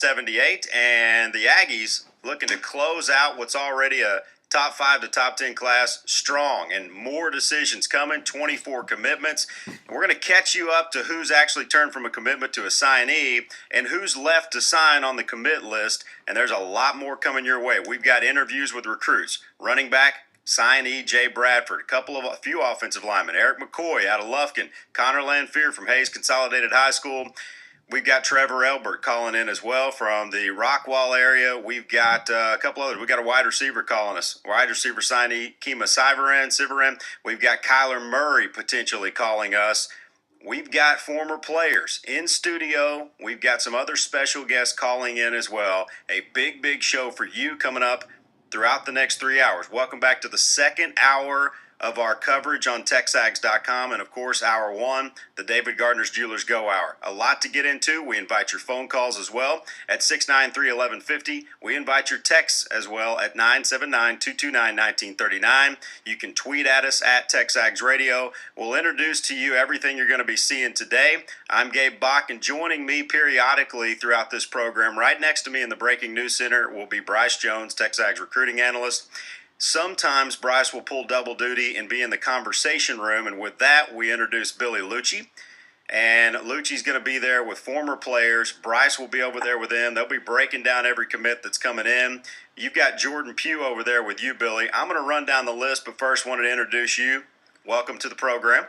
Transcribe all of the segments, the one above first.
78, and the Aggies looking to close out what's already a top 5 to top 10 class strong, and more decisions coming, 24 commitments. And we're going to catch you up to who's actually turned from a commitment to a signee and who's left to sign on the commit list, and there's a lot more coming your way. We've got interviews with recruits, running back, signee Jay Bradford, a few offensive linemen, Eric McCoy out of Lufkin, Connor Lanphier from Hayes Consolidated High School. We've got Trevor Elbert calling in as well from the Rockwall area. We've got a couple others. We've got a wide receiver calling us, wide receiver signee Kima Siverin. We've got Kyler Murray potentially calling us. We've got former players in studio. We've got some other special guests calling in as well. A big show for you coming up throughout the next 3 hours. Welcome back to the second hour of our coverage on TexAgs.com, and of course, hour 1, the David Gardner's Jewelers Go Hour. A lot to get into. We invite your phone calls as well at 693-1150. We invite your texts as well at 979-229-1939. You can tweet at us at TexAgs Radio. We'll introduce to you everything you're going to be seeing today. I'm Gabe Bach, and joining me periodically throughout this program, right next to me in the Breaking News Center, will be Bryce Jones, TexAgs recruiting analyst. Sometimes Bryce will pull double duty and be in the conversation room, and with that, we introduce Billy Lucci. And Lucci's going to be there with former players. Bryce will be over there with them. They'll be breaking down every commit that's coming in. You've got Jordan Pugh over there with you, Billy. I'm going to run down the list, but first wanted to introduce you. Welcome to the program.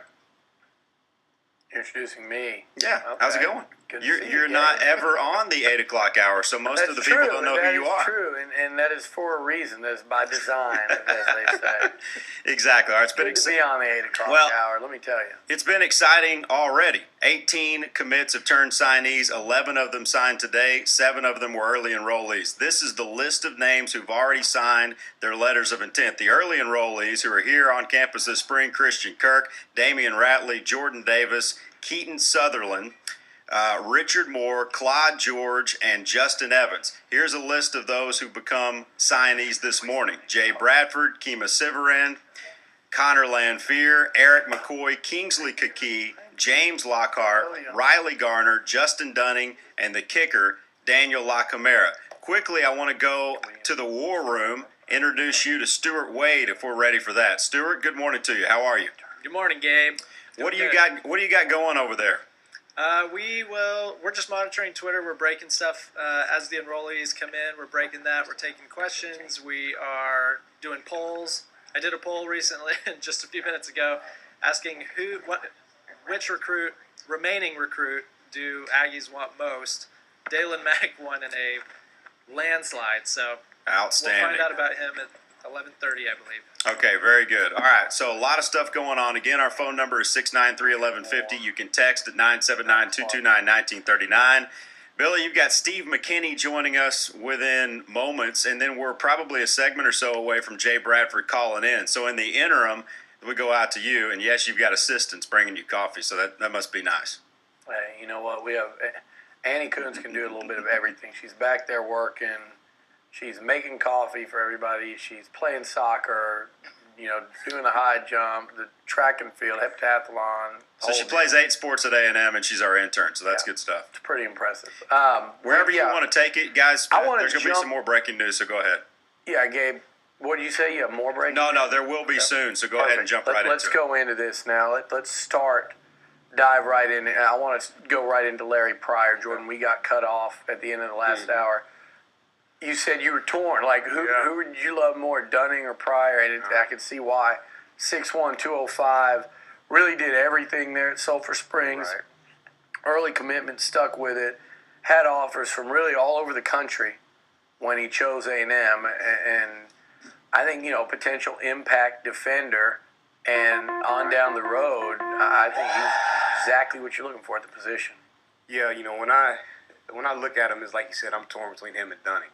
Introducing me. Yeah, okay. How's it going? Good to see You're not ever on the 8 o'clock hour, so most of the people don't know who you are. That's true, and that is for a reason. That is by design, as they say. Exactly. All right, it's been good to be on the 8 o'clock hour, let me tell you. It's been exciting already. 18 commits have turned signees. 11 of them signed today. 7 of them were early enrollees. This is the list of names who've already signed their letters of intent. The early enrollees who are here on campus this spring: Christian Kirk, Damian Ratley, Jordan Davis, Keaton Sutherland, Richard Moore, Claude George, and Justin Evans. Here's a list of those who become signees this morning: Jay Bradford, Kima Siverin, Connor Lanphier, Eric McCoy, Kingsley Kaki, James Lockhart, Riley Garner, Justin Dunning, and the kicker, Daniel LaCamera. Quickly, I want to go to the war room, introduce you to Stuart Wade if we're ready for that. Stuart, good morning to you. How are you? Good morning, Gabe. What do you got going over there? We're just monitoring Twitter. We're breaking stuff as the enrollees come in. We're breaking that. We're taking questions. We are doing polls. I did a poll recently, just a few minutes ago, asking which remaining recruit do Aggies want most. Dalen Mack won in a landslide, so outstanding. We'll find out about him at 11:30, I believe. Okay, very good. All right, so a lot of stuff going on. Again, our phone number is 693-1150. You can text at 979-229-1939. Billy, you've got Steve McKinney joining us within moments, and then we're probably a segment or so away from Jay Bradford calling in. So in the interim, we go out to you, and yes, you've got assistants bringing you coffee, so that must be nice. Hey, you know what? We have Annie Coons can do a little bit of everything. She's back there working. She's making coffee for everybody. She's playing soccer, doing the high jump, the track and field, heptathlon. So she plays 8 sports at A&M, and she's our intern, so that's good stuff. It's pretty impressive. Wherever you want to take it, guys, there's going to be some more breaking news, so go ahead. Yeah, Gabe, what did you say? You have more breaking news? No, there will be soon, so go ahead and jump right into it. Let's go into this now. Let's dive right in. I want to go right into Larry Pryor. Jordan, we got cut off at the end of the last hour. You said you were torn. Who would you love more, Dunning or Pryor? And I can see why. 6'1", 205, really did everything there at Sulphur Springs. Right. Early commitment, stuck with it. Had offers from really all over the country when he chose A&M. And I think, potential impact defender. And on down the road, I think he's exactly what you're looking for at the position. Yeah, when I look at him, it's like you said, I'm torn between him and Dunning.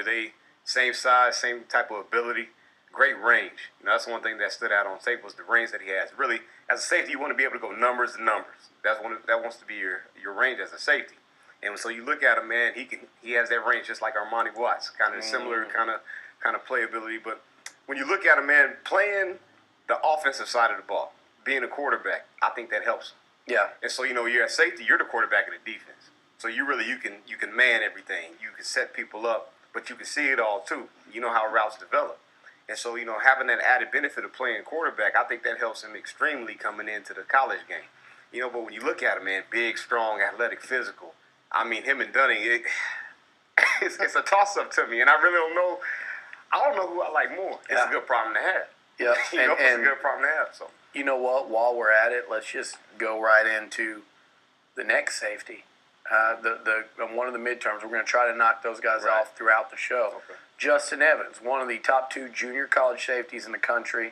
They same size, same type of ability, great range. That's one thing that stood out on tape was the range that he has. Really, as a safety, you want to be able to go numbers to numbers. That wants to be your range as a safety. And so you look at him, man, he has that range just like Armani Watts, kind of similar kind of playability. But when you look at him, man, playing the offensive side of the ball, being a quarterback, I think that helps. Yeah. And so, you're at safety, you're the quarterback of the defense. So you can man everything. You can set people up, but you can see it all too. You know how routes develop. And so, having that added benefit of playing quarterback, I think that helps him extremely coming into the college game. But when you look at him, man, big, strong, athletic, physical. I mean, him and Dunning, it's a toss-up to me. And I really don't know. I don't know who I like more. It's a good problem to have. Yeah, it's a good problem to have. So you know what? While we're at it, let's just go right into the next safety. One of the midterms. We're going to try to knock those guys off throughout the show. Okay. Justin Evans, one of the top 2 junior college safeties in the country.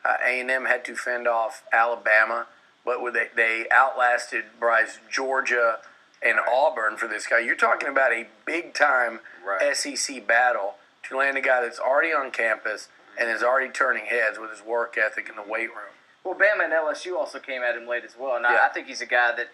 A&M had to fend off Alabama, but they outlasted Bryce, Georgia, and Auburn for this guy. You're talking about a big-time SEC battle to land a guy that's already on campus and is already turning heads with his work ethic in the weight room. Well, Bama and LSU also came at him late as well. And I think he's a guy that,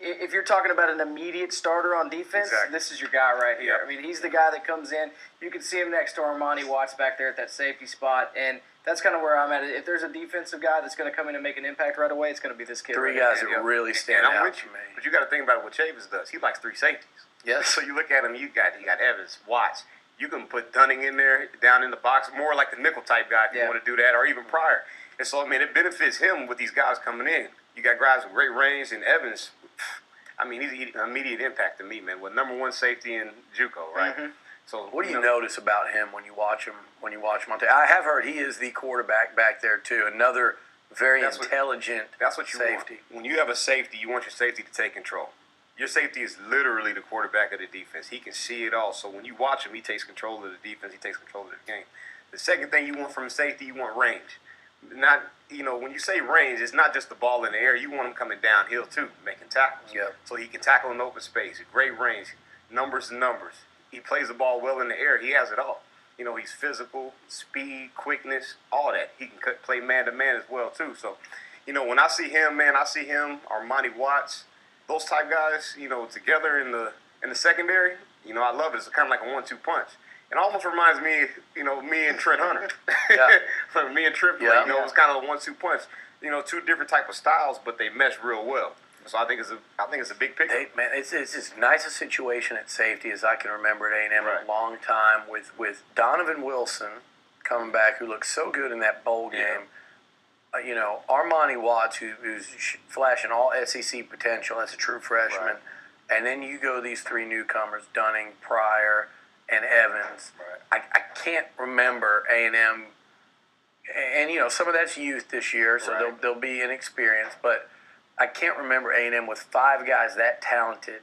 if you're talking about an immediate starter on defense, this is your guy right here. I mean, he's the guy that comes in. You can see him next to Armani Watts back there at that safety spot. And that's kind of where I'm at. If there's a defensive guy that's going to come in and make an impact right away, it's going to be this kid. 3 guys that really stand out to me. But you got to think about what Chavis does. He likes 3 safeties. Yes. So you look at him, you got Evans, Watts. You can put Dunning in there, down in the box, more like the nickel type guy if you want to do that, or even Pryor. And so, I mean, it benefits him with these guys coming in. You got guys with great range, and Evans, I mean, he's an immediate impact to me, man. With number 1 safety in JUCO, right? Mm-hmm. So, what do you notice about him when you watch him? I have heard he is the quarterback back there too. Another very intelligent safety. When you have a safety, you want your safety to take control. Your safety is literally the quarterback of the defense. He can see it all. So when you watch him, he takes control of the defense. He takes control of the game. The second thing you want from a safety, you want range. Not, when you say range, it's not just the ball in the air. You want him coming downhill too, making tackles. Yeah. So he can tackle in open space. Great range. Numbers and numbers. He plays the ball well in the air. He has it all. He's physical, speed, quickness, all that. He can play man-to-man as well too. So, when I see him, man, Armani Watts, those type guys, together in the secondary, I love it. It's kind of like a 1-2 punch. It almost reminds me, me and Trent Hunter. Yeah. Me and Trent, it was kind of a 1-2 punch. 2 different type of styles, but they mesh real well. So I think it's a big pickup. Man, it's as nice a situation at safety as I can remember at A&M in a long time with Donovan Wilson coming back, who looks so good in that bowl game. Armani Watts, who's flashing all SEC potential. That's a true freshman. Right. And then you go these 3 newcomers, Dunning, Pryor, and Evans. Right. I can't remember A&M, and some of that's youth this year, so they'll be inexperienced, but I can't remember A&M with 5 guys that talented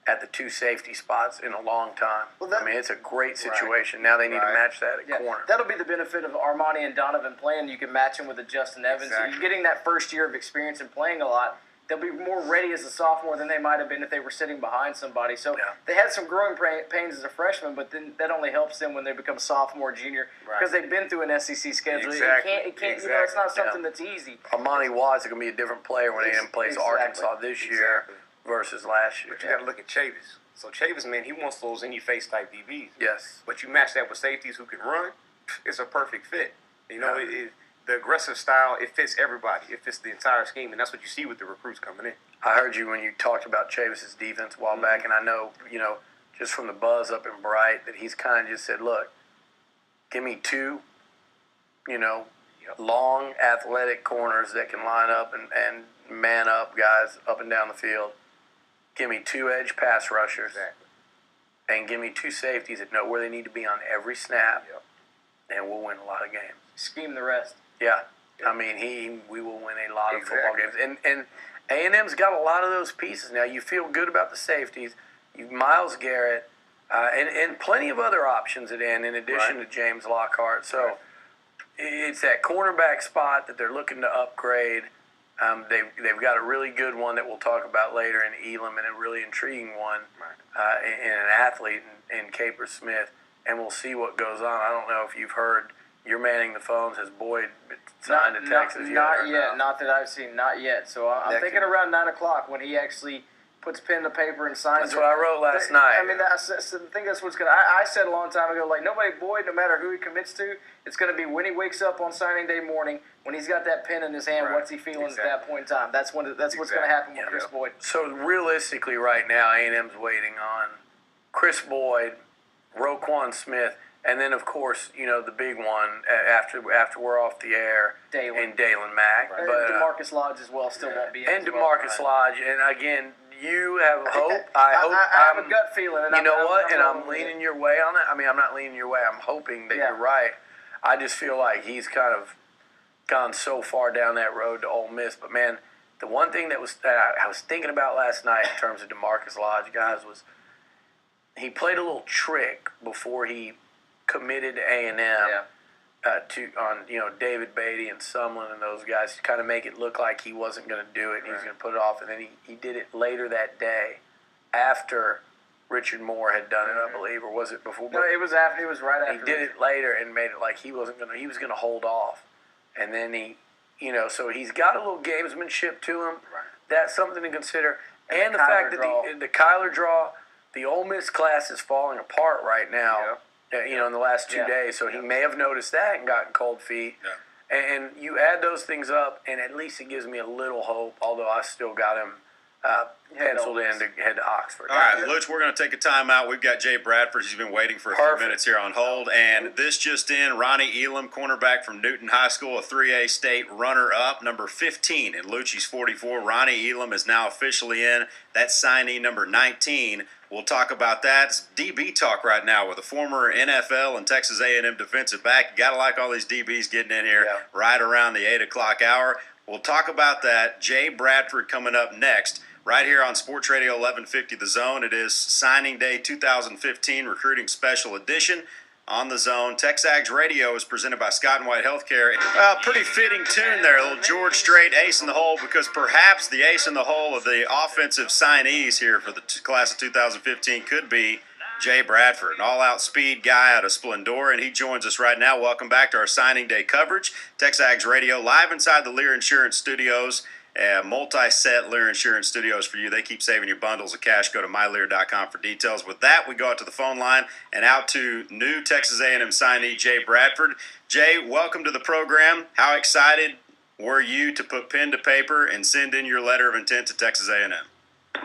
at the 2 safety spots in a long time. Well, it's a great situation. Now they need to match that at corner. That'll be the benefit of Armani and Donovan playing. You can match him with a Justin Evans. Exactly. You're getting that first year of experience and playing a lot. They'll be more ready as a sophomore than they might have been if they were sitting behind somebody. So they had some growing pains as a freshman, but then that only helps them when they become sophomore, junior, because they've been through an SEC schedule. Exactly. It can't it's not something that's easy. Armani Watts is going to be a different player when A&M plays Arkansas this year versus last year. But you got to look at Chavis. So Chavis, man, he wants those in-your-face type DBs. Yes. But you match that with safeties who can run, it's a perfect fit. The aggressive style, it fits everybody. It fits the entire scheme, and that's what you see with the recruits coming in. I heard you when you talked about Chavis's defense a while back, and I know, just from the buzz up in Bright, that he's kind of just said, look, give me 2, long, athletic corners that can line up and man up guys up and down the field. Give me 2 edge pass rushers. Exactly. And give me 2 safeties that know where they need to be on every snap, and we'll win a lot of games. Scheme the rest. Yeah. We will win a lot of football games. And A&M's got a lot of those pieces now. You feel good about the safeties. Miles Garrett, and plenty of other options at end in addition to James Lockhart. So it's that cornerback spot that they're looking to upgrade. They've got a really good one that we'll talk about later in Elam, and a really intriguing one in an athlete in Capers Smith. And we'll see what goes on. I don't know if you've heard. You're manning the phones. Has Boyd signed to Texas yet? Not yet. Not that I've seen. Not yet. So I'm thinking around 9 o'clock when he actually puts pen to paper and signs. That's what I wrote last night. I mean, I think that's what's going to. I said a long time ago, like nobody, Boyd, no matter who he commits to, it's going to be when he wakes up on signing day morning, when he's got that pen in his hand. Right. What's he feeling at that point in time? That's what's going to happen with Chris Boyd. So realistically, right now, A&M's waiting on Chris Boyd, Roquan Smith, and then of course, the big one after we're off the air, and Dalen Mack. Right. But DeMarcus Lodge as well still won't be in. And DeMarcus Lodge, and again. You have hope. I have a gut feeling. And I'm leaning your way on it. I mean, I'm not leaning your way. I'm hoping that you're right. I just feel like he's kind of gone so far down that road to Ole Miss. But, man, the one thing that I was thinking about last night in terms of DeMarcus Lodge, guys, was he played a little trick before he committed to A&M. On David Beatty and Sumlin and those guys to kind of make it look like he wasn't going to do it and he was going to put it off, and then he did it later that day after Richard Moore had done it, I believe, or was it before? No, it was after. It was right after. He did it later and made it like he was going to hold off, and then so he's got a little gamesmanship to him. Right. That's something to consider, and the fact that the Kyler draw, the Ole Miss class is falling apart right now. Yeah. In the last 2 days. So he may have noticed that and gotten cold feet. Yeah. And you add those things up, and at least it gives me a little hope, although I still got him penciled in to head to Oxford. All right, Luch, we're going to take a timeout. We've got Jay Bradford. He's been waiting for a few minutes here on hold. And this just in, Ronnie Elam, cornerback from Newton High School, a 3A state runner-up, number 15 in Lucci's 44. Ronnie Elam is now officially in. That's signee number 19. We'll talk about that. It's DB talk right now with a former NFL and Texas A&M defensive back. You got to like all these DBs getting in here right around the 8 o'clock hour. We'll talk about that. Jay Bradford coming up next right here on Sports Radio 1150 The Zone. It is signing day 2015 recruiting special edition on The Zone. TexAgs Radio is presented by Scott & White Healthcare. Pretty fitting tune there, a little George Strait ace in the hole, because perhaps the ace in the hole of the offensive signees here for the class of 2015 could be Jay Bradford, an all-out speed guy out of Splendora, and he joins us right now. Welcome back to our signing day coverage. TexAgs Radio live inside the Lear Insurance Studios. Multi-set Lear Insurance Studios for you. They keep saving you bundles of cash. Go to mylear.com for details. With that, we go out to the phone line and out to new Texas A&M signee Jay Bradford. Jay, welcome to the program. How excited were you to put pen to paper and send in your letter of intent to Texas A&M?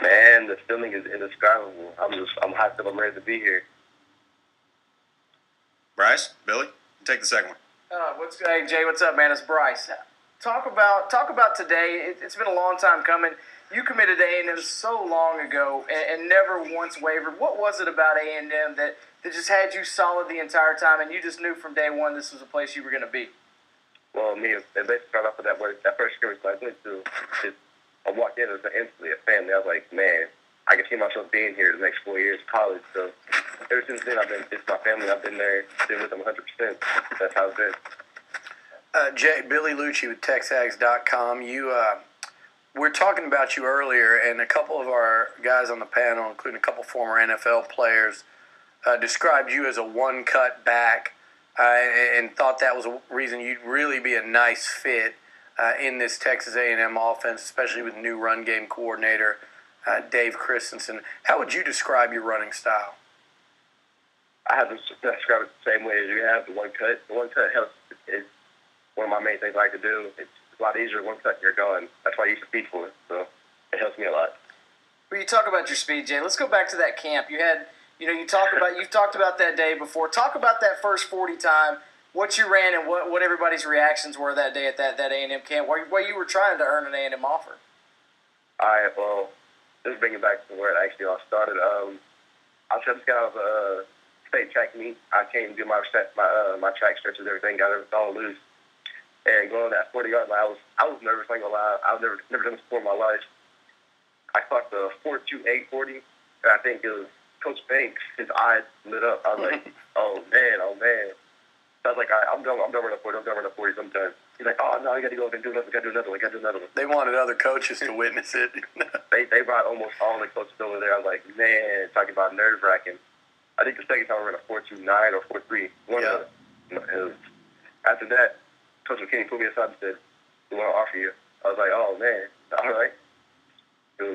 Man, the feeling is indescribable. I'm hyped up. I'm ready to be here. Bryce, Billy, take the second one. Hey, Jay, what's up, man? It's Bryce. Talk about today. It's been a long time coming. You committed to A&M so long ago and never once wavered. What was it about A&M that just had you solid the entire time, and you just knew from day one this was a place you were going to be? Well, it basically started off with that first scrimmage I went to. I walked in as instantly a family. I was like, man, I can see myself being here the next 4 years of college. So ever since then, it's my family. I've been there, been with them 100%. That's how it's been. Jay, Billy Lucci with TexAgs.com. We're talking about you earlier, and a couple of our guys on the panel, including a couple former NFL players, described you as a one-cut back and thought that was a reason you'd really be a nice fit in this Texas A&M offense, especially with new run game coordinator Dave Christensen. How would you describe your running style? I have to describe it the same way as you have, the one cut. The one cut helps. It's one of my main things I like to do. It's a lot easier one cut and you're gone. That's why I use the speed for it. So it helps me a lot. Well, you talk about your speed, Jay. Let's go back to that camp. You've talked about that day before. Talk about that first 40 time, what you ran and what everybody's reactions were that day at that A&M camp, where you were trying to earn an A&M offer. All right, well, just bringing it back to where it actually all started. I just got out of state track meet. I came to do my track stretches, everything, got everything all loose. And going that 40-yard line, I was nervous, I ain't gonna lie. I've never done this before in my life. I caught the 4.2840, and I think it was Coach Banks. His eyes lit up. I was like, oh man. So I was like, I'm done running 40. I'm done running 40s. I'm done. He's like, oh no, you got to go and do another one. They wanted other coaches to witness it. They brought almost all the coaches over there. I was like, man, talking about nerve wracking. I think the second time I ran a 4.29 or 4.3. After that, Coach McKinney put me aside and said, we want to offer you. I was like, oh man, all right. I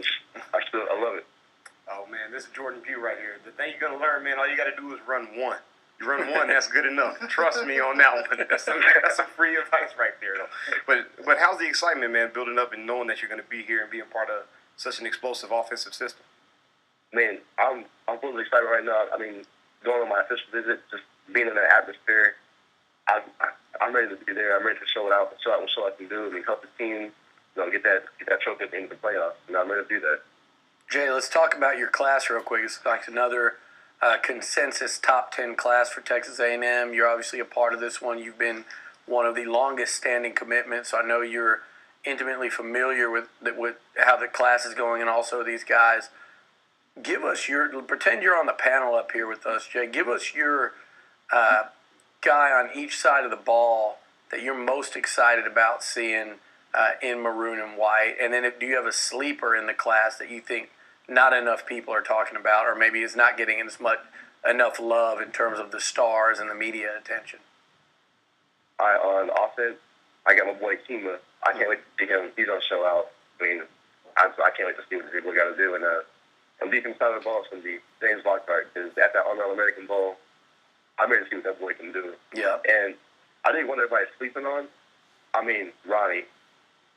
love it. Oh man, this is Jordan Pugh right here. The thing you're gonna learn, man, all you gotta do is run one. You run one, that's good enough. Trust me on that one. That's some free advice right there, though. But how's the excitement, man, building up and knowing that you're gonna be here and being part of such an explosive offensive system? Man, I'm fully excited right now. I mean, going on my official visit, just being in that atmosphere, I'm ready to be there. I'm ready to show what I can do and help the team, get that trophy at the end of the playoffs. And I'm ready to do that. Jay, let's talk about your class real quick. It's like another consensus top 10 class for Texas A&M. You're obviously a part of this one. You've been one of the longest standing commitments. So I know you're intimately familiar with how the class is going and also these guys. Give us pretend you're on the panel up here with us, Jay. Give us your guy on each side of the ball that you're most excited about seeing in maroon and white. And then do you have a sleeper in the class that you think not enough people are talking about, or maybe is not getting enough love in terms of the stars and the media attention? On offense, I got my boy Kima. I can't wait to see him. He's going to show out. I mean, I can't wait to see what people got to do. And on defense side of the ball, it's going to be James Lockhart, because at that All-American Bowl, I'm ready to see what that boy can do. Yeah. And I think what everybody's sleeping on, Ronnie,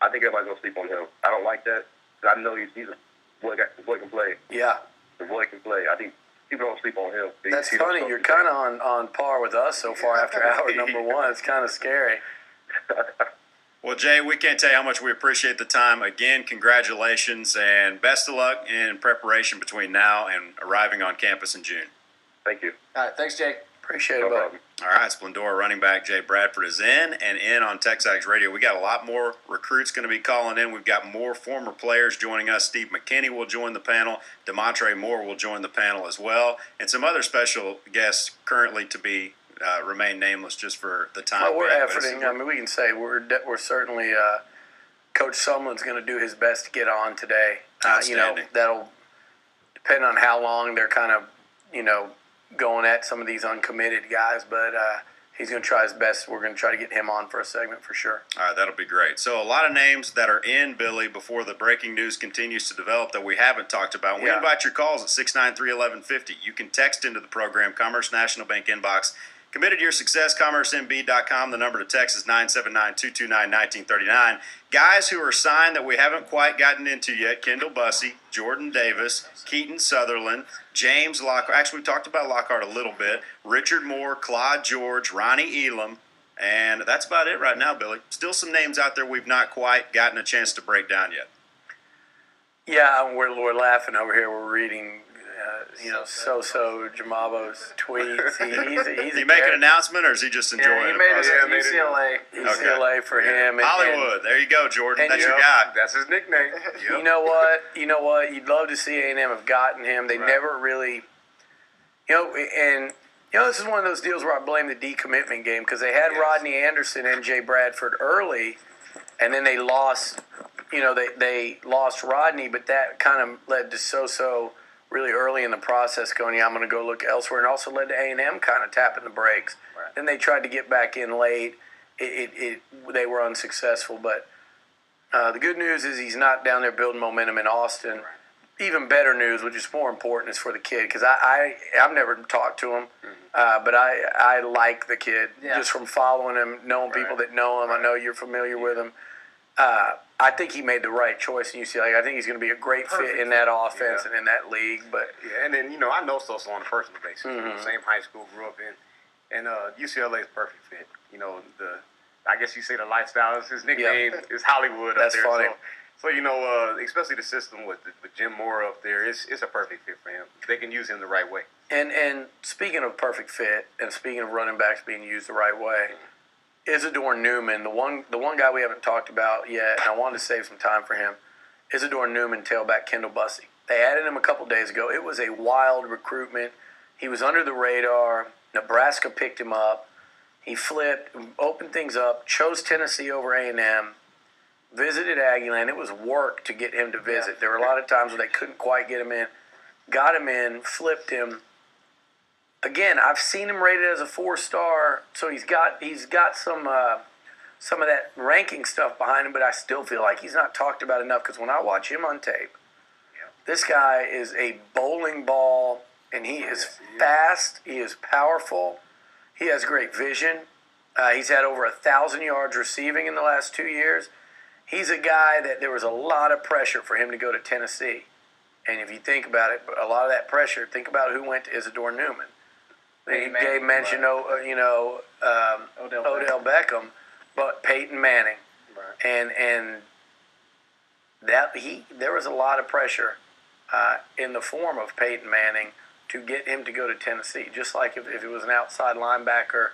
I think everybody's going to sleep on him. I don't like that, because I know he's a boy, the boy can play. Yeah. The boy can play. I think people don't sleep on him. That's funny. You're kind of on par with us so far after hour number one. It's kind of scary. Well, Jay, we can't tell you how much we appreciate the time. Again, congratulations and best of luck in preparation between now and arriving on campus in June. Thank you. All right, thanks, Jay. Appreciate it, No bud. problem. All right, Splendora running back Jay Bradford is in on TexAgs Radio. We got a lot more recruits going to be calling in. We've got more former players joining us. Steve McKinney will join the panel. DeMontre Moore will join the panel as well. And some other special guests currently to be remain nameless just for the time Well, we're being. efforting. I mean, we can say we're certainly Coach Sumlin's going to do his best to get on today. Outstanding. That'll depend on how long they're kind of, going at some of these uncommitted guys, but he's going to try his best. We're going to try to get him on for a segment for sure. All right, that'll be great. So a lot of names that are in, Billy, before the breaking news continues to develop that we haven't talked about. We invite your calls at 693-1150. You can text into the program, Commerce National Bank inbox. Committed to your success, commercemb.com. The number to text is 979-229-1939. Guys who are signed that we haven't quite gotten into yet: Kendall Bussey, Jordan Davis, Keaton Sutherland, James Lockhart. Actually, we talked about Lockhart a little bit. Richard Moore, Claude George, Ronnie Elam. And that's about it right now, Billy. Still some names out there we've not quite gotten a chance to break down yet. Yeah, we're laughing over here. We're reading, So Jamabo's tweets. He's He make an announcement, or is he just enjoying he the made it process? at UCLA. UCLA for him. And, Hollywood. There you go, Jordan. and That's your Yep, guy. That's his nickname. And you know what? You'd love to see A&M have gotten him. They never really, this is one of those deals where I blame the decommitment game, because they had Rodney Anderson and Jay Bradford early, and then they lost. They lost Rodney, but that kind of led to So really early in the process going, I'm going to go look elsewhere, and also led to A&M kind of tapping the brakes. Right. Then they tried to get back in late. They were unsuccessful, but the good news is he's not down there building momentum in Austin. Right. Even better news, which is more important, is for the kid, because I've never talked to him, but I like the kid just from following him, knowing people that know him. I know you're familiar with him. I think he made the right choice in UCLA. I think he's going to be a great fit in that offense and in that league. But and then I know Sosa on a personal basis. Same high school, grew up in, and UCLA is a perfect fit. I guess you say the lifestyle is his nickname is Hollywood. That's up there. funny. So especially the system with Jim Moore up there, it's a perfect fit for him. They can use him the right way. And speaking of perfect fit, and speaking of running backs being used the right way. Isidore Newman, the one guy we haven't talked about yet, and I wanted to save some time for him, Isidore Newman, tailback Kendall Bussey. They added him a couple days ago. It was a wild recruitment. He was under the radar. Nebraska picked him up. He flipped, opened things up, chose Tennessee over A&M, visited Aggieland. It was work to get him to visit. There were a lot of times where they couldn't quite get him in. Got him in, flipped him. Again, I've seen him rated as a 4-star, so he's got some of that ranking stuff behind him, but I still feel like he's not talked about enough, because when I watch him on tape, This guy is a bowling ball, and he is fast. He is powerful. He has great vision. He's had over 1,000 yards receiving in the last 2 years. He's a guy that there was a lot of pressure for him to go to Tennessee. And if you think about it, a lot of that pressure, think about who went to Isidore Newman. Gabe mentioned, Odell Beckham, but Peyton Manning. Right. And there was a lot of pressure in the form of Peyton Manning to get him to go to Tennessee. Just like if it was an outside linebacker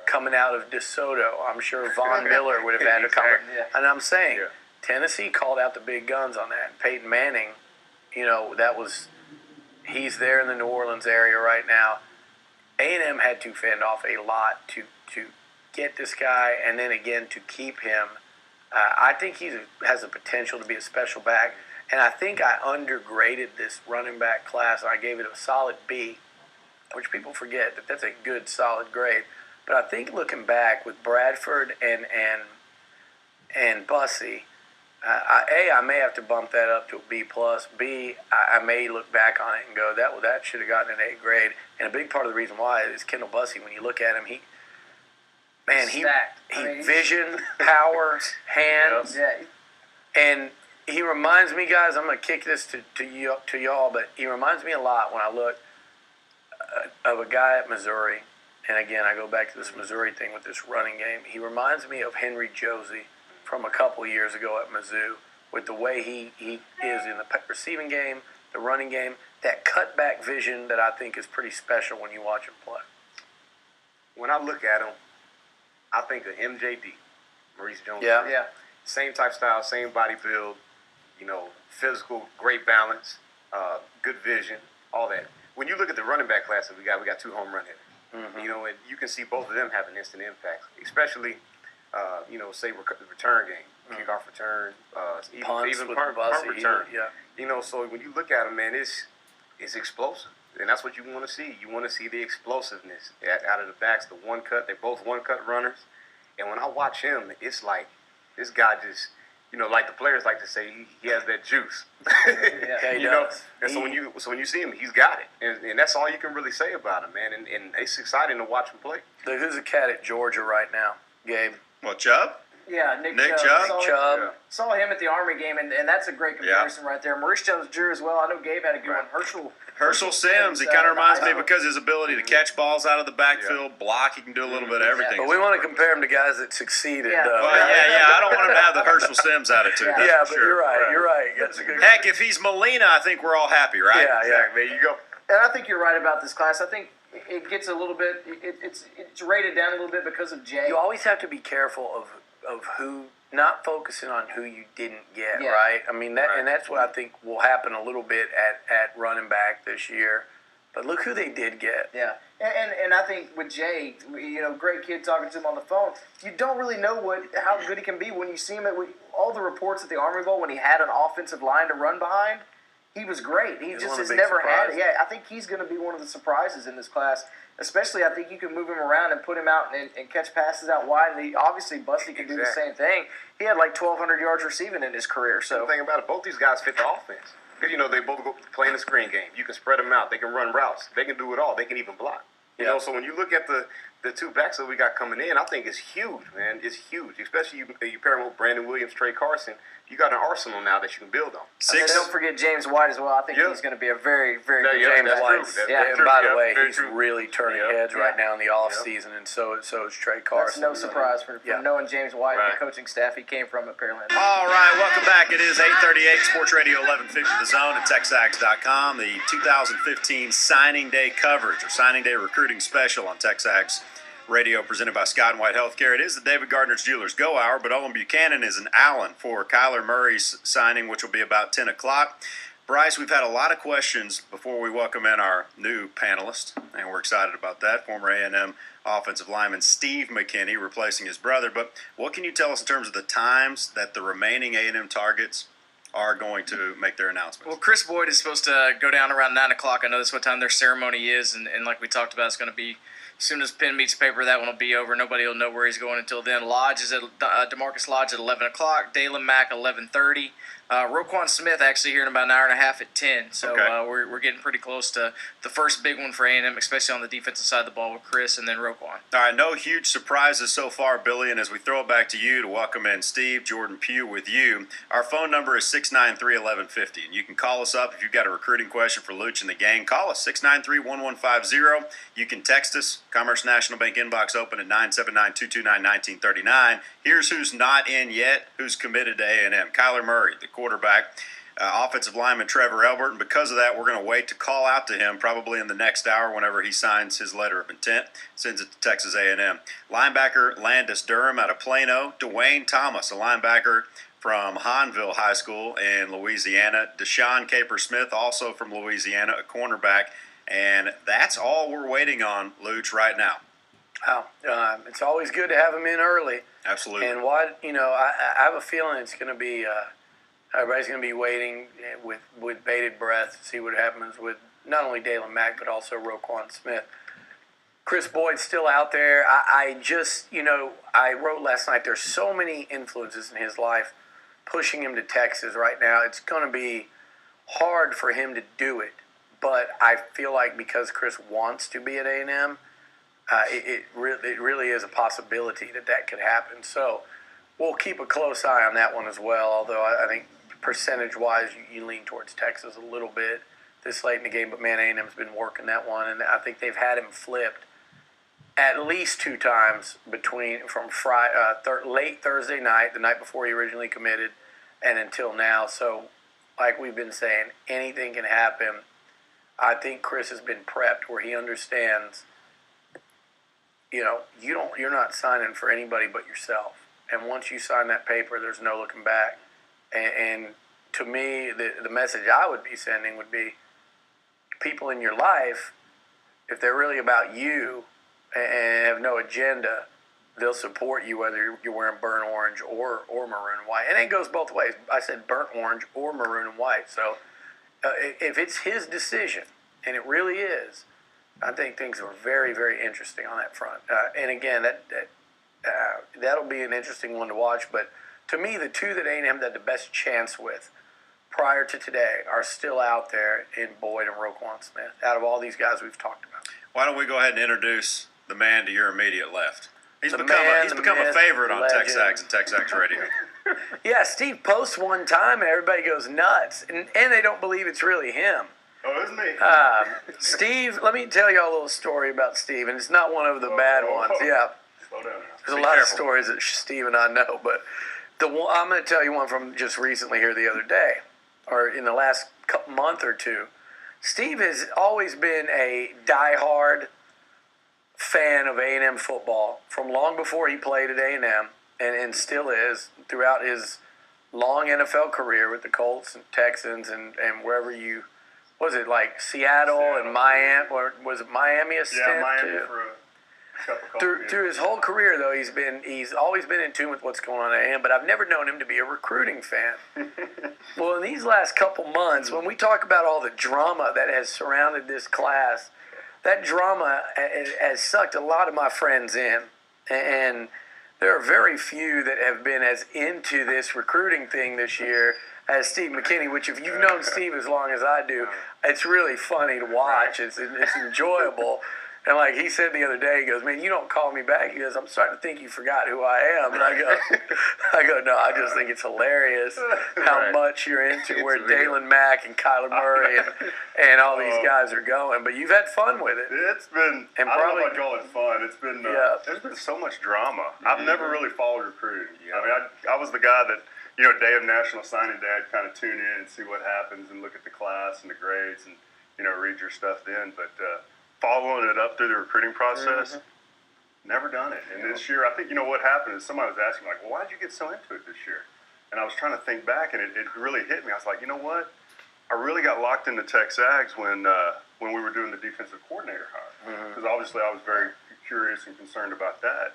coming out of DeSoto, I'm sure Von Miller would have had to come. Yeah. And I'm saying, Tennessee called out the big guns on that. Peyton Manning, he's there in the New Orleans area right now. A&M had to fend off a lot to get this guy, and then again to keep him. I think he has the potential to be a special back, and I think I undergraded this running back class. I gave it a solid B, which people forget that's a good, solid grade. But I think looking back with Bradford and Bussey, I may have to bump that up to a B+. B, I may look back on it and go, that should have gotten an A grade. And a big part of the reason why is Kendall Bussey. When you look at him, he vision, power, hands, and he reminds me, guys. I'm gonna kick this to y'all, but he reminds me a lot when I look of a guy at Missouri. And again, I go back to this Missouri thing with this running game. He reminds me of Henry Josie from a couple years ago at Mizzou, with the way he is in the receiving game, the running game, that cutback vision that I think is pretty special when you watch him play. When I look at him, I think of MJD, Maurice Jones. Yeah. Same type style, same body build, physical, great balance, good vision, all that. When you look at the running back class that we got 2 home run hitters. Mm-hmm. And you can see both of them have an instant impact, especially, say return game, kickoff return, even punt return. So when you look at him, man, it's explosive, and that's what you want to see. You want to see the explosiveness out of the backs, the one cut. They're both one cut runners, and when I watch him, it's like this guy just. Like the players like to say, he has that juice. Yeah, he does. And so when you see him, he's got it, and that's all you can really say about him, man. And it's exciting to watch him play. Who's a cat at Georgia right now, Gabe? Well, Chubb? Yeah, Nick Chubb. Saw him at the Army game, and that's a great comparison right there. Maurice Jones-Drew as well. I know Gabe had a good one. Herschel Sims, he kind of reminds me because his ability to catch balls out of the backfield, block, he can do a little bit of everything. But we want to compare him to guys that succeeded. Well, I don't want him to have the Herschel Sims attitude. But sure. You're right. That's a good. Heck, if he's Molina, I think we're all happy, right? Yeah. There you go. And I think you're right about this class. I think it gets a little bit. It's rated down a little bit because of Jay. You always have to be careful of who. Not focusing on who you didn't get, right? I mean, and that's what I think will happen a little bit at running back this year. But look who they did get. Yeah, and I think with Jay, great kid talking to him on the phone. You don't really know how good he can be when you see him at all the reports at the Army Bowl when he had an offensive line to run behind. He was great. He just has never had it. Yeah, I think he's going to be one of the surprises in this class. Especially, I think you can move him around and put him out and catch passes out wide. And obviously, Bussey can do the same thing. He had like 1,200 yards receiving in his career. So the thing about it, both these guys fit the offense. Because, they both go play in the screen game. You can spread them out. They can run routes. They can do it all. They can even block. So when you look at the 2 backs that we got coming in, I think it's huge, man. It's huge. Especially you pair them with Brandon Williams, Trey Carson. You got an arsenal now that you can build on. Don't forget James White as well. I think he's going to be a very, very good James White. And by the way, he's true. really turning heads right now in the off season, and so is Trey Carson. That's no surprise for knowing James White and the coaching staff he came from apparently. All right, welcome back. It is 8:38 Sports Radio 1150 The Zone at TexAgs.com. The 2015 Signing Day coverage or Signing Day recruiting special on TexAgs Radio presented by Scott and White Healthcare. It is the David Gardner's Jewelers Go Hour, but Olin Buchanan is in Allen for Kyler Murray's signing, which will be about 10 o'clock. Bryce, we've had a lot of questions before we welcome in our new panelist, and we're excited about that. Former A&M offensive lineman Steve McKinney replacing his brother. But what can you tell us in terms of the times that the remaining A&M targets are going to make their announcements? Well, Chris Boyd is supposed to go down around 9 o'clock. I know that's what time their ceremony is, and like we talked about, it's going to be as soon as pen meets paper, that one will be over. Nobody will know where he's going until then. Lodge is at DeMarcus Lodge at 11 o'clock. Dalen Mack 11:30. Roquan Smith actually here in about an hour and a half at 10. So Okay. we're getting pretty close to the first big one for A&M, especially on the defensive side of the ball with Chris and then Roquan. All right, no huge surprises so far, Billy. And as we throw it back to you to welcome in Steve, Jordan, Pugh with you, our phone number is 693-1150. And you can call us up if you've got a recruiting question for Luch and the gang. Call us, 693-1150. You can text us, Commerce National Bank inbox open at 979-229-1939. Here's who's not in yet, who's committed to A&M. Kyler Murray, the quarterback. Offensive lineman Trevor Elbert, and because of that, we're going to wait to call out to him probably in the next hour whenever he signs his letter of intent, sends it to Texas A&M. Linebacker Landis Durham out of Plano. Dwayne Thomas, a linebacker from Hahnville High School in Louisiana. Deshaun Caper-Smith, also from Louisiana, a cornerback. And that's all we're waiting on, Luch, right now. Wow. It's always good to have him in early. Absolutely. And I have a feeling it's going to be everybody's going to be waiting with bated breath to see what happens with not only Dalen Mack but also Roquan Smith. Chris Boyd's still out there. I wrote last night, there's so many influences in his life pushing him to Texas right now. It's going to be hard for him to do it. But I feel like because Chris wants to be at A&M, it really is a possibility that could happen. So we'll keep a close eye on that one as well, although I think percentage-wise you lean towards Texas a little bit this late in the game. But, man, A&M's been working that one, and I think they've had him flipped at least 2 times from late Thursday night, the night before he originally committed, and until now. So, like we've been saying, anything can happen. I think Chris has been prepped where he understands, you're not signing for anybody but yourself. And once you sign that paper, there's no looking back. And to me, the message I would be sending would be people in your life, if they're really about you and have no agenda, they'll support you whether you're wearing burnt orange or maroon and white. And it goes both ways. I said burnt orange or maroon and white. So if it's his decision, and it really is, I think things are very, very interesting on that front. And again, that'll be an interesting one to watch. But to me, the 2 that A&M had the best chance with prior to today are still out there in Boyd and Roquan Smith, out of all these guys we've talked about. Why don't we go ahead and introduce the man to your immediate left? He's become a myth, favorite on legend. TexAgs and TexAgs Radio. Yeah, Steve posts one time and everybody goes nuts, and they don't believe it's really him. Oh, it's me. Steve, let me tell y'all a little story about Steve, and it's not one of the bad ones. Yeah, Slow down. there's a lot of stories that Steve and I know, but I'm going to tell you one from just recently here the other day, or in the last month or two. Steve has always been a diehard fan of A&M football from long before he played at A&M, and still is throughout his long NFL career with the Colts and Texans and wherever you. Was it like Seattle and Miami, or was it Miami a stint Yeah, Miami too? for a couple years. Through his whole career, though, he's always been in tune with what's going on at A&M, but I've never known him to be a recruiting fan. Well, in these last couple months, when we talk about all the drama that has surrounded this class, that drama has sucked a lot of my friends in, and there are very few that have been as into this recruiting thing this year as Steve McKinney, which if you've known Steve as long as I do, it's really funny to watch. It's enjoyable. And like he said the other day, he goes, "Man, you don't call me back." He goes, "I'm starting to think you forgot who I am." And I go, "No, I just think it's hilarious how much you're into where Dalen Mack and Kyler Murray and all these guys are going." But you've had fun with it. It's been, And I don't know probably- if I call it fun. It's been, there's been so much drama. I've never really followed recruiting. I mean, I was the guy that, day of National Signing Day, I'd kind of tune in and see what happens and look at the class and the grades and, read your stuff then. But following it up through the recruiting process, never done it. And this year, I think, what happened is somebody was asking, like, well, why did you get so into it this year? And I was trying to think back, and it really hit me. I was like, you know what? I really got locked into TexAgs when we were doing the defensive coordinator hire. Because obviously I was very curious and concerned about that.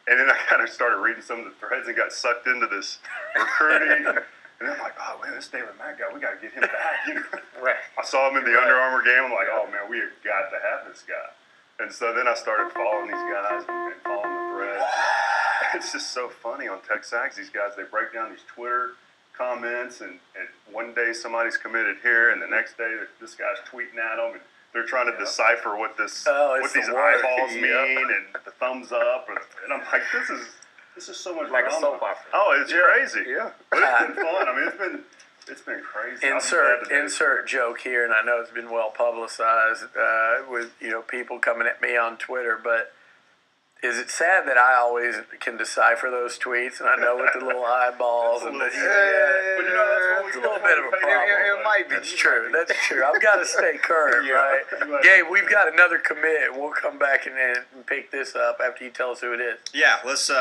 And then I kind of started reading some of the threads and got sucked into this recruiting. And I'm like, oh, man, this Dalen Mack guy, we got to get him back. Right. I saw him in the Under Armour game. I'm like, oh, man, we have got to have this guy. And so then I started following these guys and following the threads. It's just so funny on TexAgs. These guys, they break down these Twitter comments, and one day somebody's committed here, and the next day this guy's tweeting at them, and they're trying to decipher what these eyeballs mean and the thumbs up, and I'm like, this is so much like drama. a soap opera. Oh, it's crazy. Yeah, but it's been fun. I mean, it's been crazy. Insert joke here, and I know it's been well publicized with people coming at me on Twitter, but is it sad that I always can decipher those tweets, and I know with the little eyeballs and that's what it's a little bit of a problem. It might be. That's true. That's true. I've got to stay current, right? Gabe, we've got another commit. We'll come back and pick this up after you tell us who it is. Yeah, let's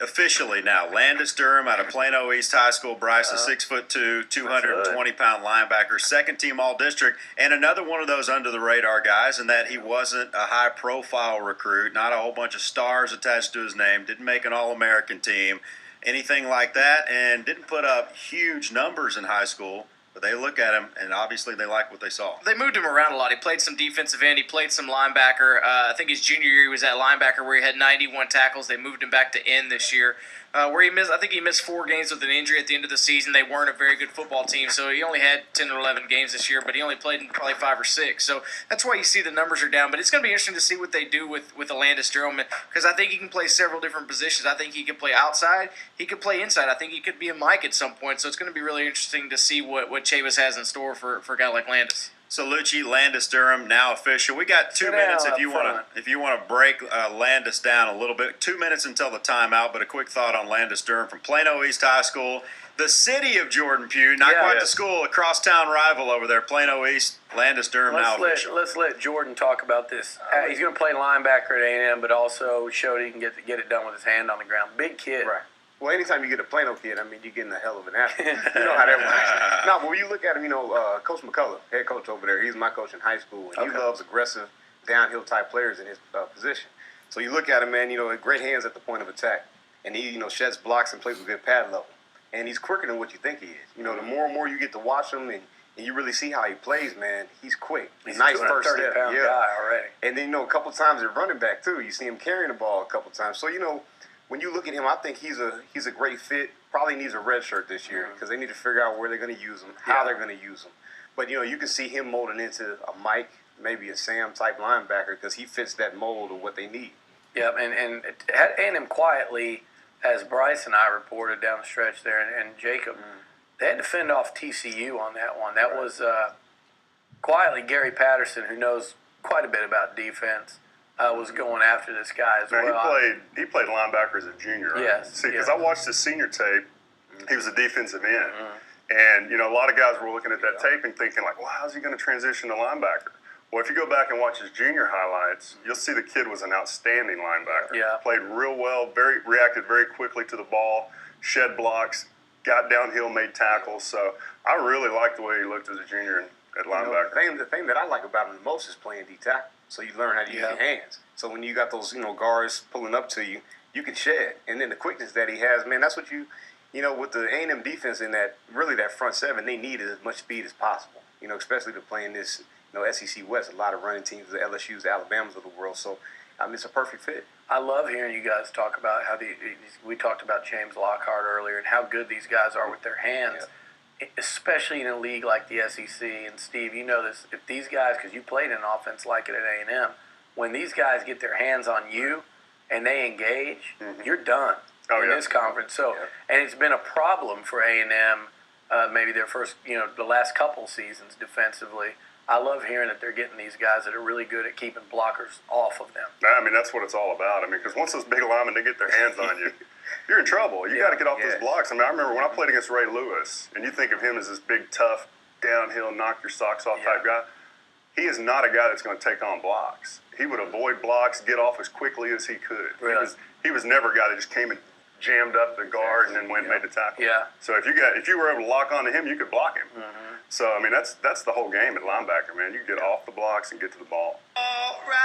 officially now, Landis Durham out of Plano East High School. Bryce, a 6'2", 220-pound linebacker, second-team All-District, and another one of those under-the-radar guys in that he wasn't a high-profile recruit, not a whole bunch of stars attached to his name, didn't make an All-American team, anything like that, and didn't put up huge numbers in high school. But they look at him, and obviously they like what they saw. They moved him around a lot. He played some defensive end. He played some linebacker. I think his junior year he was at linebacker where he had 91 tackles. They moved him back to end this year, where he missed. I think he missed 4 games with an injury at the end of the season. They weren't a very good football team, so he only had 10 or 11 games this year, but he only played in probably 5 or 6. So that's why you see the numbers are down. But it's going to be interesting to see what they do with Landis Durham, because I think he can play several different positions. I think he can play outside. He could play inside. I think he could be a Mike at some point. So it's going to be really interesting to see what Chavis has in store for a guy like Landis. So Lucci, Landis Durham, now official. We got 2 minutes if you want to break Landis down a little bit. 2 minutes until the timeout, but a quick thought on Landis Durham from Plano East High School, the city of Jordan Pugh, not quite the school, a crosstown rival over there. Plano East, Landis Durham now official. Let's let Jordan talk about this. He's going to play linebacker at A&M, but also showed he can get it done with his hand on the ground. Big kid. Right. Well, anytime you get a Plano kid, I mean, you're getting a hell of an athlete. You know how that works. No, but when you look at him, Coach McCullough, head coach over there, he's my coach in high school, and he loves aggressive, downhill-type players in his position. So you look at him, man, great hands at the point of attack. And he, sheds blocks and plays with good pad level. And he's quicker than what you think he is. The more and more you get to watch him and you really see how he plays, man, he's quick. He's nice a first step. 230-pound guy already. And then, a couple times at running back, too. You see him carrying the ball a couple times. So, when you look at him, I think he's a great fit. Probably needs a red shirt this year because they need to figure out where they're going to use him, how they're going to use him. But, you can see him molding into a Mike, maybe a Sam-type linebacker because he fits that mold of what they need. Yeah, and at A&M quietly, as Bryce and I reported down the stretch there, and Jacob, they had to fend off TCU on that one. That was quietly Gary Patterson, who knows quite a bit about defense, was going after this guy as well. He played linebacker as a junior. Right? Yes. See, because I watched his senior tape. He was a defensive end. And, a lot of guys were looking at that tape and thinking, like, well, how's he going to transition to linebacker? Well, if you go back and watch his junior highlights, you'll see the kid was an outstanding linebacker. Yeah. Played real well, reacted very quickly to the ball, shed blocks, got downhill, made tackles. So I really liked the way he looked as a junior at linebacker. The thing that I like about him the most is playing D-tackle. So you learn how to use your hands. So when you got those, guards pulling up to you, you can shed. And then the quickness that he has, man, that's what with the A&M defense in that front seven, they need as much speed as possible. Especially to play in this, SEC West, a lot of running teams, the LSUs, the Alabamas of the world. So, it's a perfect fit. I love hearing you guys talk about how we talked about James Lockhart earlier and how good these guys are with their hands, especially in a league like the SEC. And Steve, you know this. If these guys, because you played in an offense like it at A&M, when these guys get their hands on you and they engage, you're done in this conference. So, and it's been a problem for A&M, maybe their first, the last couple seasons defensively. I love hearing that they're getting these guys that are really good at keeping blockers off of them. That's what it's all about. Because once those big linemen, they get their hands on you, you're in trouble. You got to get off those blocks. I remember when I played against Ray Lewis, and you think of him as this big, tough, downhill, knock your socks off type guy. He is not a guy that's going to take on blocks. He would avoid blocks, get off as quickly as he could. Really? He was never a guy that just came and jammed up the guard and then went and made the tackle. Yeah. So if you were able to lock onto him, you could block him. So that's the whole game at linebacker, man. You get off the blocks and get to the ball. All right.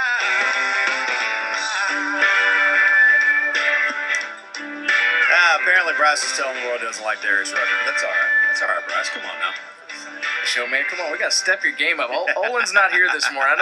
Apparently Bryce is telling the world he doesn't like Darius Rucker, but that's all right. That's all right, Bryce. Come on now. show, man. Come on, we got to step your game up. Olin's not here this morning.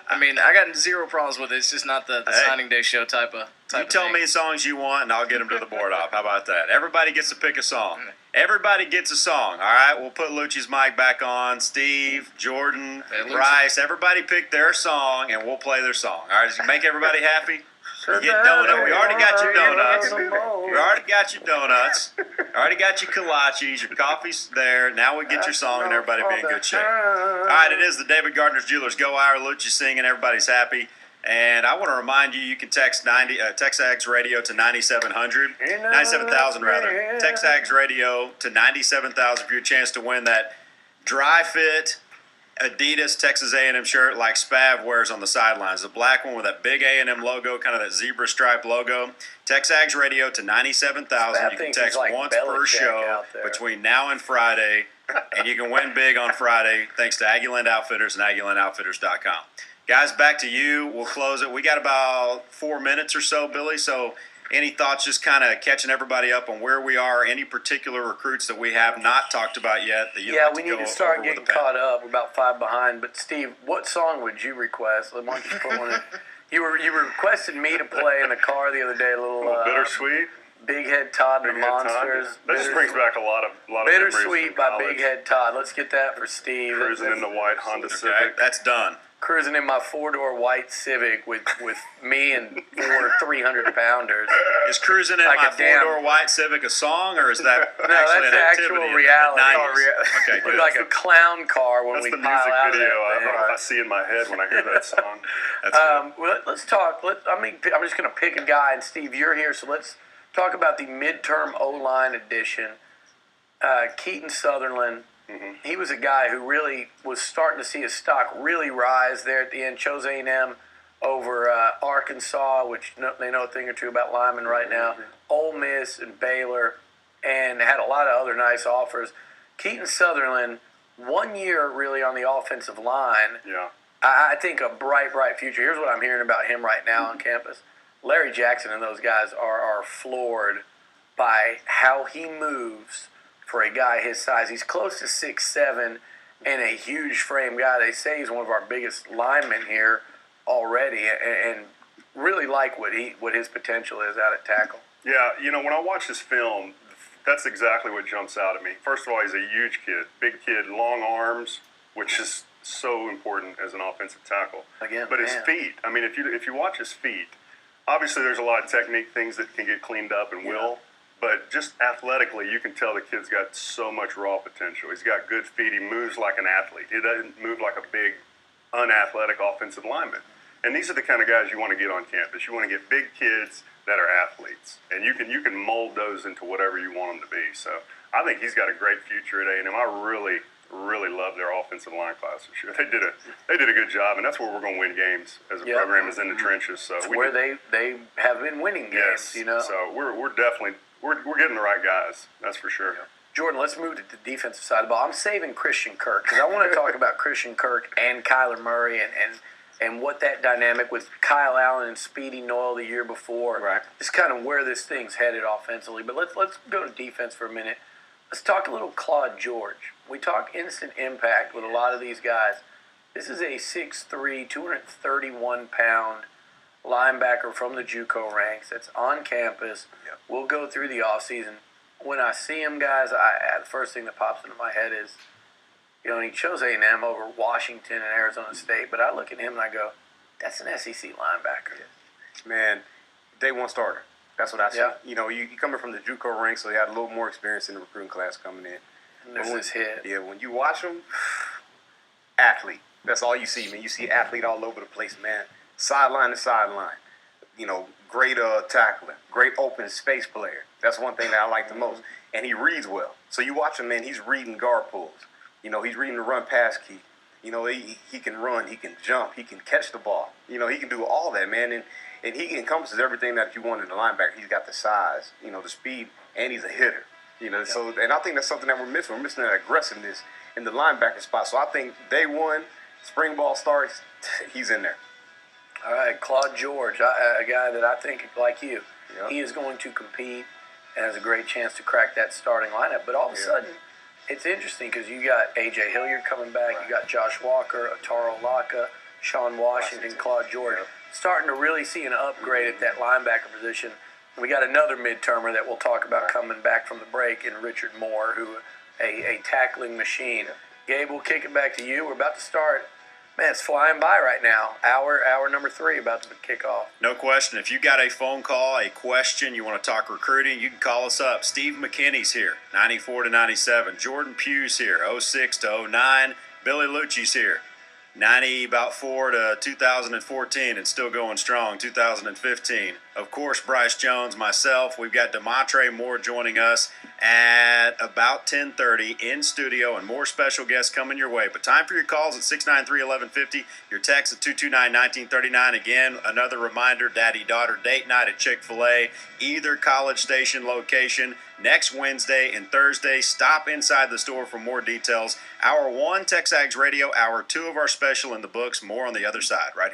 I got zero problems with it. It's just not the signing day show type of You tell me songs you want, and I'll get them to the board op. How about that? Everybody gets to pick a song. Everybody gets a song. All right, we'll put Lucci's mic back on. Steve, Jordan, Bryce, everybody pick their song, and we'll play their song. All right, does it make everybody happy? You get donut. We already got your donuts. We already got your donuts. Already got your kolaches. Your coffee's there. Now we get your song, and everybody be in good shape. All right, it is the David Gardner's Jewelers Go Hour. Lucci singing. Everybody's happy. And I want to remind you, you can text TexAgs Radio to 9700, 97,000 rather. TexAgs Radio to 97,000 for your chance to win that dry fit Adidas Texas A&M shirt like Spav wears on the sidelines. The black one with that big A&M logo, kind of that zebra stripe logo. TexAgs Radio to 97,000. You can text once per show between now and Friday, and you can win big on Friday thanks to Aggieland Outfitters and AggielandOutfitters.com. Guys, back to you. We'll close it. We got about 4 minutes or so, Billy, so any thoughts just kind of catching everybody up on where we are, any particular recruits that we have not talked about yet that you'd like to we need to start getting caught up. We're about 5 behind. But, Steve, what song would you request? Why don't you put one in? You requested me to play in the car the other day, a little Bittersweet. Big Head Todd and the Monsters. That just brings back a lot of Bittersweet by Big Head Todd. Let's get that for Steve. Cruising in the white Honda Civic. That's done. Cruising in my 4-door white Civic with me and 4 300-pounders. Is cruising in my 4-door white Civic a song, or is that no, actually that's an the activity? actual reality. Okay, good. Look like a clown car when That's we the pile music out video of that I see in my head when I hear that song. That's good. Well, let's talk. I'm just going to pick a guy, and Steve, you're here, so let's talk about the midterm O-line edition. Keaton Sutherland. Mm-hmm. He was a guy who really was starting to see his stock really rise there at the end. Chose A&M over Arkansas, which they know a thing or two about linemen right now. Mm-hmm. Ole Miss and Baylor, and had a lot of other nice offers. Keaton Sutherland, 1 year really on the offensive line. Yeah. I think a bright future. Here's what I'm hearing about him right now on campus. Larry Jackson and those guys are floored by how he moves for a guy his size. He's close to 6'7" and a huge frame guy. They say he's one of our biggest linemen here already, and really like what his potential is out at tackle. Yeah, when I watch his film, that's exactly what jumps out at me. First of all, he's a huge kid, big kid, long arms, which is so important as an offensive tackle. But his feet, if you watch his feet, obviously there's a lot of technique things that can get cleaned up and will. But just athletically, you can tell the kid's got so much raw potential. He's got good feet. He moves like an athlete. He doesn't move like a big, unathletic offensive lineman. And these are the kind of guys you want to get on campus. You want to get big kids that are athletes, and you can mold those into whatever you want them to be. So I think he's got a great future at A&M. I really love their offensive line class this year. They did a good job, and that's where we're going to win games as a program is in the trenches. So it's where they have been winning games. Yes. So we're definitely. We're getting the right guys, that's for sure. Jordan, let's move to the defensive side of the ball. I'm saving Christian Kirk because I want to talk about Christian Kirk and Kyler Murray and what that dynamic with Kyle Allen and Speedy Noyle the year before. Right. Just kind of where this thing's headed offensively. But let's go to defense for a minute. Let's talk a little Claude George. We talk instant impact with a lot of these guys. This is a 6'3", 231-pound linebacker from the JUCO ranks that's on campus. Yep. We'll go through the offseason. When I see him, guys, the first thing that pops into my head is, and he chose A&M over Washington and Arizona State, but I look at him and I go, that's an SEC linebacker. Man, day one starter. That's what I see. Yeah. You coming from the JUCO ranks, so he had a little more experience in the recruiting class coming in. And there's his head. Yeah, when you watch him, athlete. That's all you see, man. You see athlete all over the place, man. Sideline to sideline. Great tackler, great open space player. That's one thing that I like the most. And he reads well. So you watch him, man, he's reading guard pulls. He's reading the run pass key. He can run, he can jump, he can catch the ball. He can do all that, man. And he encompasses everything that you want in a linebacker. He's got the size, the speed, and he's a hitter. So, and I think that's something that we're missing. We're missing that aggressiveness in the linebacker spot. So I think day one, spring ball starts, he's in there. All right, Claude George, a guy that I think, like you, he is going to compete and has a great chance to crack that starting lineup. But all of a sudden, it's interesting because you got A.J. Hilliard coming back. You got Josh Walker, Otaro Laka, Sean Washington, Claude George. Starting to really see an upgrade at that linebacker position. We got another mid-termer that we'll talk about coming back from the break in Richard Moore, who a tackling machine. Gabe, we'll kick it back to you. We're about to start. Man, it's flying by right now. Hour number 3 about to kick off. No question. If you got a phone call, a question, you want to talk recruiting, you can call us up. Steve McKinney's here, 94 to 97. Jordan Pugh's here, 06 to 09. Billy Lucci's here, 94 to 2014, and still going strong, 2015. Of course, Bryce Jones, myself. We've got DeMontre Moore joining us at about 10:30 in studio, and more special guests coming your way. But time for your calls at 693-1150, your text at 229-1939. Again, another reminder, daddy-daughter date night at Chick-fil-A, either College Station location, next Wednesday and Thursday. Stop inside the store for more details. Hour 1, TexAgs Radio. Hour 2 of our special in the books. More on the other side, right here.